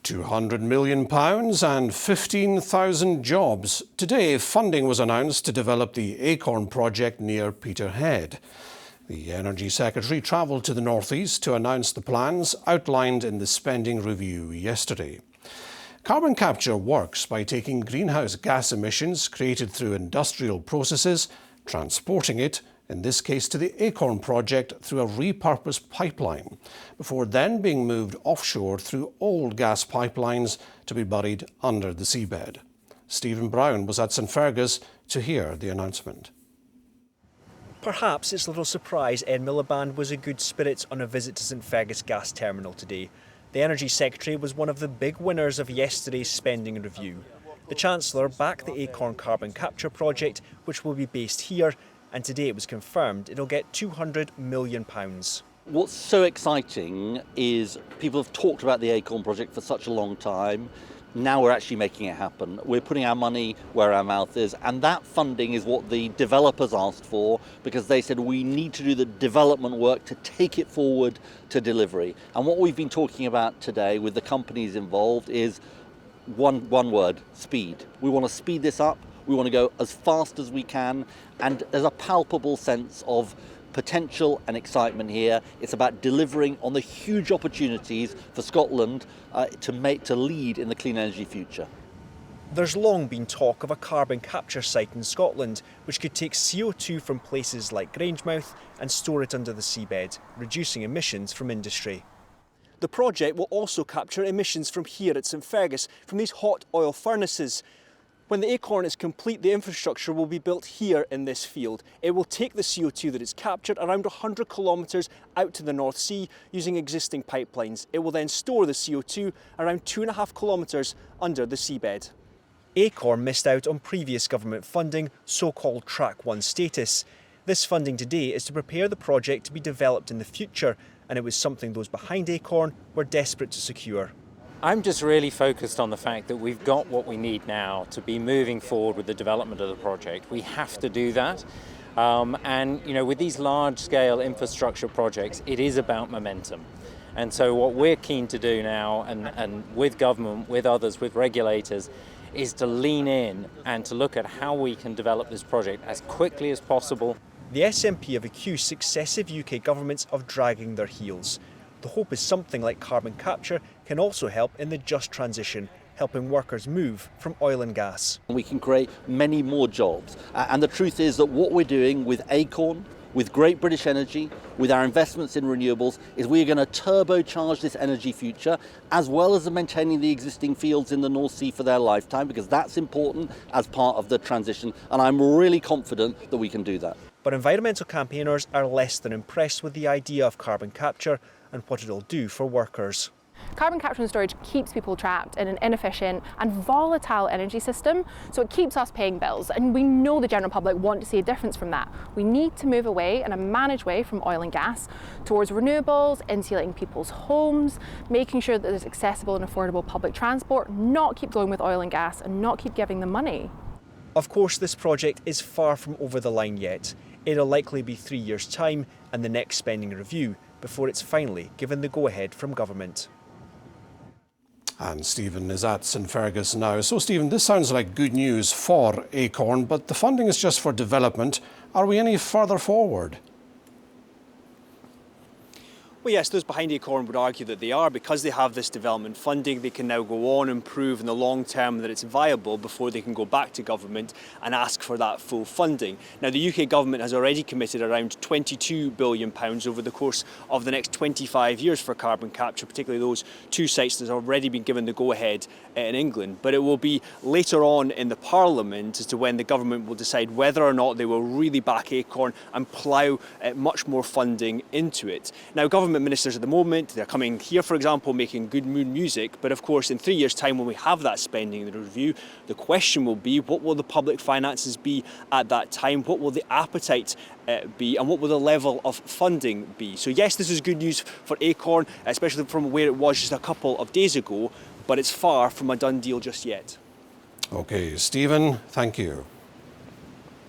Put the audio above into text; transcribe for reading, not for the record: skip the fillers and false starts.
£200 million and 15,000 jobs. Today, funding was announced to develop the Acorn project near Peterhead. The Energy Secretary travelled to the northeast to announce the plans outlined in the spending review yesterday. Carbon capture works by taking greenhouse gas emissions created through industrial processes, transporting it, in this case to the Acorn project, through a repurposed pipeline, before then being moved offshore through old gas pipelines to be buried under the seabed. Stephen Brown was at St Fergus to hear the announcement. Perhaps it's little surprise Ed Miliband was in good spirits on a visit to St Fergus Gas Terminal today. The Energy Secretary was one of the big winners of yesterday's spending review. The Chancellor backed the Acorn Carbon Capture Project, which will be based here, and today it was confirmed it'll get £200 million. What's so exciting is people have talked about the Acorn project for such a long time. Now we're actually making it happen. We're putting our money where our mouth is, and that funding is what the developers asked for, because they said we need to do the development work to take it forward to delivery. And what we've been talking about today with the companies involved is one word: speed. We want to speed this up. We want to go as fast as we can, and there's a palpable sense of potential and excitement here. It's about delivering on the huge opportunities for Scotland to lead in the clean energy future. There's long been talk of a carbon capture site in Scotland, which could take CO2 from places like Grangemouth and store it under the seabed, reducing emissions from industry. The project will also capture emissions from here at St Fergus, from these hot oil furnaces. When the Acorn is complete, the infrastructure will be built here in this field. It will take the CO2 that it's captured around 100 kilometres out to the North Sea using existing pipelines. It will then store the CO2 around 2.5 kilometres under the seabed. Acorn missed out on previous government funding, so-called Track 1 status. This funding today is to prepare the project to be developed in the future, and it was something those behind Acorn were desperate to secure. I'm just really focused on the fact that we've got what we need now to be moving forward with the development of the project. We have to do that. And you know, with these large-scale infrastructure projects, it is about momentum. And so what we're keen to do now, and with government, with others, with regulators, is to lean in and to look at how we can develop this project as quickly as possible. The SNP have accused successive UK governments of dragging their heels. The hope is something like carbon capture can also help in the just transition, helping workers move from oil and gas. We can create many more jobs. And the truth is that what we're doing with Acorn, with Great British Energy, with our investments in renewables, is we're going to turbocharge this energy future, as well as maintaining the existing fields in the North Sea for their lifetime, because that's important as part of the transition. And I'm really confident that we can do that. But environmental campaigners are less than impressed with the idea of carbon capture and what it'll do for workers. Carbon capture and storage keeps people trapped in an inefficient and volatile energy system, so it keeps us paying bills, and we know the general public want to see a difference from that. We need to move away in a managed way from oil and gas towards renewables, insulating people's homes, making sure that there's accessible and affordable public transport, not keep going with oil and gas and not keep giving them money. Of course, this project is far from over the line yet. It'll likely be 3 years' time and the next spending review before it's finally given the go-ahead from government. And Stephen is at St Fergus now. So Stephen, this sounds like good news for Acorn, but the funding is just for development. Are we any further forward? Well, yes, those behind Acorn would argue that they are. Because they have this development funding, they can now go on and prove in the long term that it's viable before they can go back to government and ask for that full funding. Now, the UK government has already committed around £22 billion over the course of the next 25 years for carbon capture, particularly those two sites that have already been given the go-ahead in England. But it will be later on in the Parliament as to when the government will decide whether or not they will really back Acorn and plough much more funding into it. Now, government ministers at the moment, they're coming here, for example, making good mood music, but of course in 3 years' time, when we have that spending review, the question will be, what will the public finances be at that time? What will the appetite be, and what will the level of funding be? So yes, this is good news for Acorn, especially from where it was just a couple of days ago, but it's far from a done deal just yet. OK, Stephen, thank you.